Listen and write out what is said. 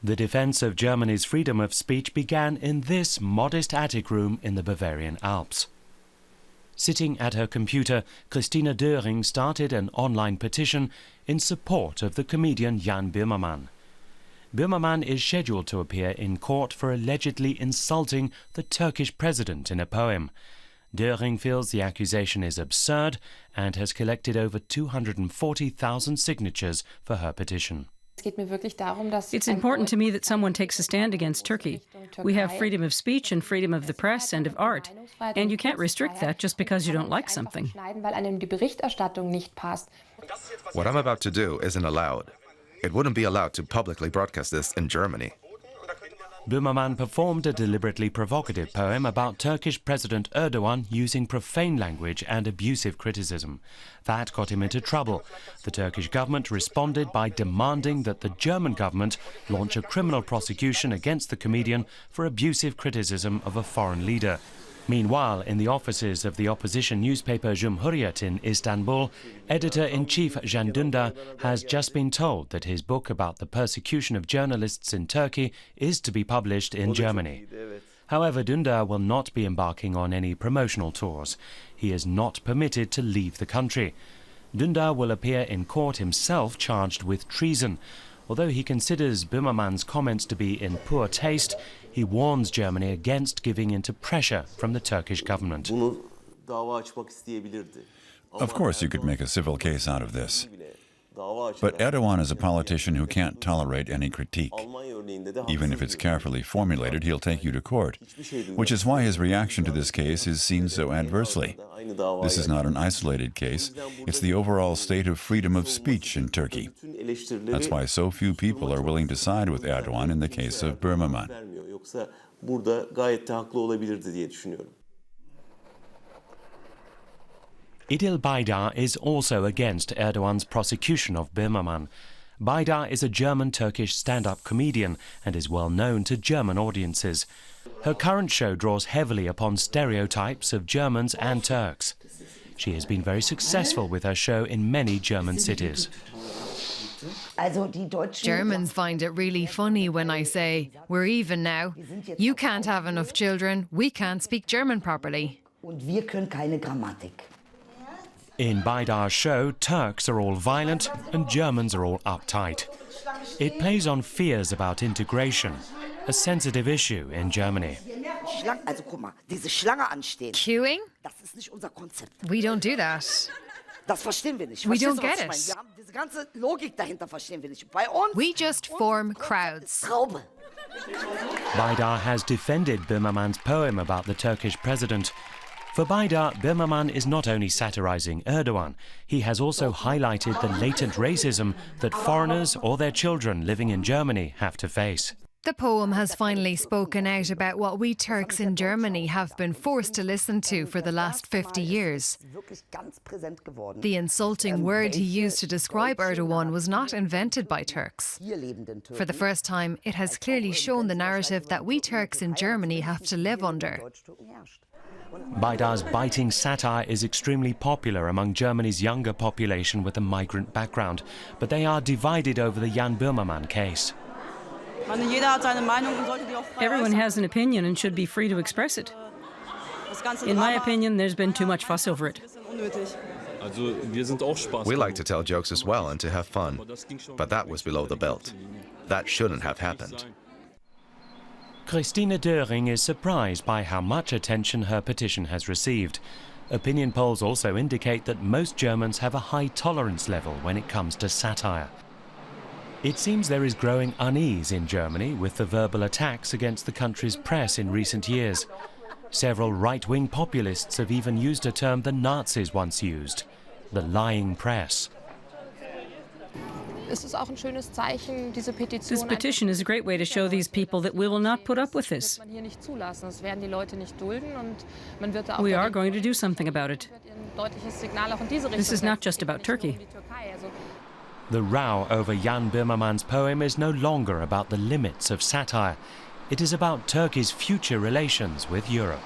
The defense of Germany's freedom of speech began in this modest attic room in the Bavarian Alps. Sitting at her computer, Christine Döring started an online petition in support of the comedian Jan Böhmermann. Böhmermann is scheduled to appear in court for allegedly insulting the Turkish president in a poem. Döring feels the accusation is absurd and has collected over 240,000 signatures for her petition. It's important to me that someone takes a stand against Turkey. We have freedom of speech and freedom of the press and of art, and you can't restrict that just because you don't like something. What I'm about to do isn't allowed. It wouldn't be allowed to publicly broadcast this in Germany. Böhmermann performed a deliberately provocative poem about Turkish President Erdoğan using profane language and abusive criticism. That got him into trouble. The Turkish government responded by demanding that the German government launch a criminal prosecution against the comedian for abusive criticism of a foreign leader. Meanwhile, in the offices of the opposition newspaper Cumhuriyet in Istanbul, editor-in-chief Jan Dündar has just been told that his book about the persecution of journalists in Turkey is to be published in Germany. However, Dündar will not be embarking on any promotional tours. He is not permitted to leave the country. Dündar will appear in court himself charged with treason. Although he considers Böhmermann's comments to be in poor taste, he warns Germany against giving in to pressure from the Turkish government. Of course you could make a civil case out of this. But Erdoğan is a politician who can't tolerate any critique. Even if it's carefully formulated, he'll take you to court, which is why his reaction to this case is seen so adversely. This is not an isolated case. It's the overall state of freedom of speech in Turkey. That's why so few people are willing to side with Erdoğan in the case of Böhmermann. İdil Baydar is also against Erdoğan's prosecution of Böhmermann. Baydar is a German-Turkish stand-up comedian and is well known to German audiences. Her current show draws heavily upon stereotypes of Germans and Turks. She has been very successful with her show in many German cities. Germans find it really funny when I say, "We're even now. You can't have enough children. We can't speak German properly." In Baydar's show, Turks are all violent and Germans are all uptight. It plays on fears about integration, a sensitive issue in Germany. Queuing? We don't do that. We don't get it. We just form crowds. Baydar has defended Böhmermann's poem about the Turkish president. For Baydar, Böhmermann is not only satirizing Erdoğan, he has also highlighted the latent racism that foreigners or their children living in Germany have to face. The poem has finally spoken out about what we Turks in Germany have been forced to listen to for the last 50 years. The insulting word he used to describe Erdoğan was not invented by Turks. For the first time, it has clearly shown the narrative that we Turks in Germany have to live under. Baydar's biting satire is extremely popular among Germany's younger population with a migrant background, but they are divided over the Jan Böhmermann case. Everyone has an opinion and should be free to express it. In my opinion, there's been too much fuss over it. We like to tell jokes as well and to have fun, but that was below the belt. That shouldn't have happened. Christine Döring is surprised by how much attention her petition has received. Opinion polls also indicate that most Germans have a high tolerance level when it comes to satire. It seems there is growing unease in Germany with the verbal attacks against the country's press in recent years. Several right-wing populists have even used a term the Nazis once used, the lying press. This petition is a great way to show these people that we will not put up with this. We are going to do something about it. This is not just about Turkey. The row over Jan Böhmermann's poem is no longer about the limits of satire. It is about Turkey's future relations with Europe.